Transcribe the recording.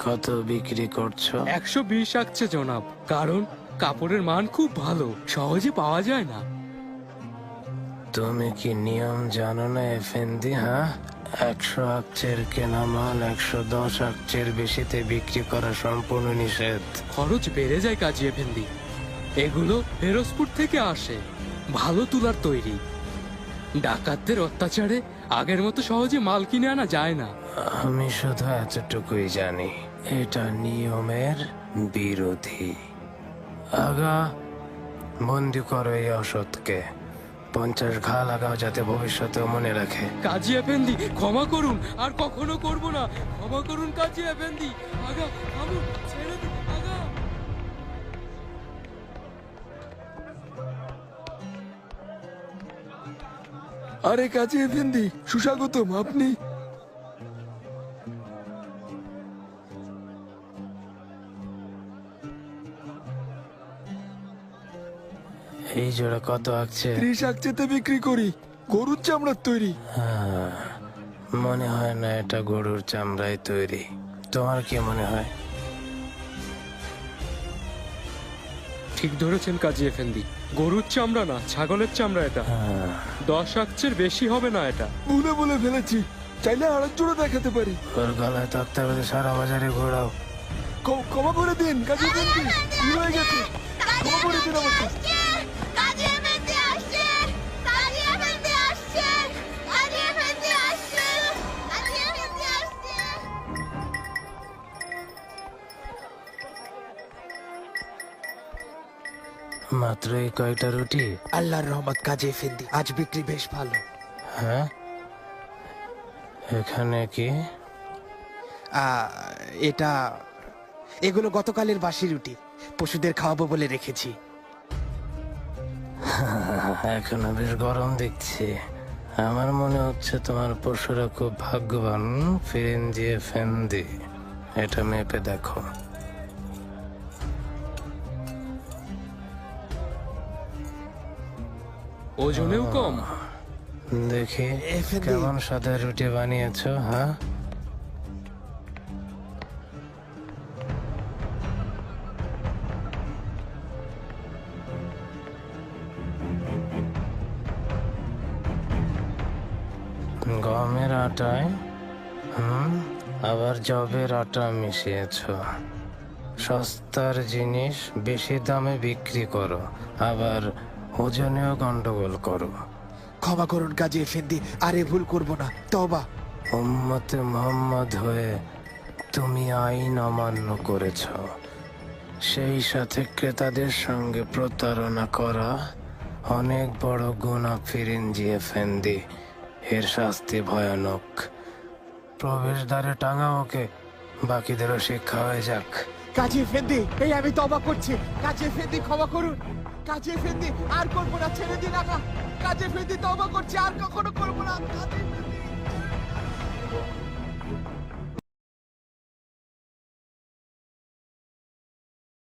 কত বিক্রি করছো? 120 আসছে জনাব, কারণ কাপড়ের মান খুব ভালো, সহজে পাওয়া যায় না। তুমি কি নিয়ম জানো না এফেন্দি? হ্যাঁ, 100 আকচের কেনা মাল 110 আকচের বেশিতে বিক্রি করা সম্পূর্ণ নিষেধ। খরচ বেড়ে যায় কাজী এফেন্দি। এগুলো ফেরোজপুর থেকে আসে, ভালো তুলার তৈরি। ডাকাতদের অত্যাচারে আগের মতো সহজে মাল কিনে আনা যায় না। আমি শুধু এতটুকুই জানি, এটা নিয়মের বিরোধী। আগা, বন্দি করো এই অসৎকে। 50 ঘা লাগাও যাতে ভবিষ্যতেও মনে রাখে। কাজী এফেন্দি, ক্ষমা করুন, আর কখনো করব না। ক্ষমা করুন কাজী এফেন্দি। আগা, থামুন, ছেড়ে দিন আগা। আরে কাজী এফেন্দি, সুস্বাগতম। আপনি? এই জোড়া কত আকছে? 30 আকচেতে বিক্রি করি, গরুর চামড়ার তৈরি। মনে হয় না এটা গরুর চামড়ায় তৈরি। তোমার কি মনে হয়? ঠিক ধরেছেন কাজী এফেন্দি, গরুর চামড়া না, ছাগলের চামড়া এটা। 10 আকচের বেশি হবে না এটা। ভুলে বলে ফেলেছি, চাইলে আরেক জোড়া দেখাতে পারি। ওর গলায় তক্তা বেঁধে সারা বাজারে ঘোরাও। ক্ষমা করে দিন কাজী এফেন্দি, ভুল হয়ে গেছে। ক্ষমা করে দিন আমাকে। কাজী এফেন্দি আসছে! কাজী এফেন্দি আসছে! কাজী এফেন্দি আসছে! কাজী এফেন্দি আসছে! মাত্র এই কয়টা রুটি? আল্লাহর রহমত কাজী এফেন্দি, আজ বিক্রি বেশ ভালো। হ্যাঁ, এখানে কি? এগুলো গতকালের বাসি রুটি, পশুদের খাওয়াবো বলে রেখেছি। এখনো বেশ গরম দেখছি। আমার মনে হচ্ছে তোমার পশুরা খুব ভাগ্যবান। ফিরিঞ্জি এফেন্দি, এটা মেপে দেখো। ওজনেও কম। দেখি এফেন্দি। কেমন সাদা রুটি বানিয়েছো। হ্যাঁ, গমের আটায় আবার জবের আটা মিশিয়েছ। সস্তার জিনিস বেশি দামে বিক্রি করো, আবার ওজনেও গন্ডগোল করো। ক্ষমা করুন কাজী এফেন্দি, আর এ ভুল করবো না, তওবা। উম্মতে মুহাম্মদ হয়ে তুমি আইন অমান্য করেছ, সেই সাথে ক্রেতাদের সঙ্গে প্রতারণা করা অনেক বড় গুনাহ ফিরিঞ্জি এফেন্দি। এর শাস্তি ভয়ানক। প্রবেশদ্বারে টাঙাও ওকে, বাকিদেরও শিক্ষা হয়ে যাক। কাজী এফেন্দি, এই আমি তওবা করছি। কাজী এফেন্দি, ক্ষমা করুন। কাজী এফেন্দি, আর করবো না, ছেড়ে দিন আগা। কাজী এফেন্দি, তওবা করছি, আর কখনো করবো না। কাজী এফেন্দি।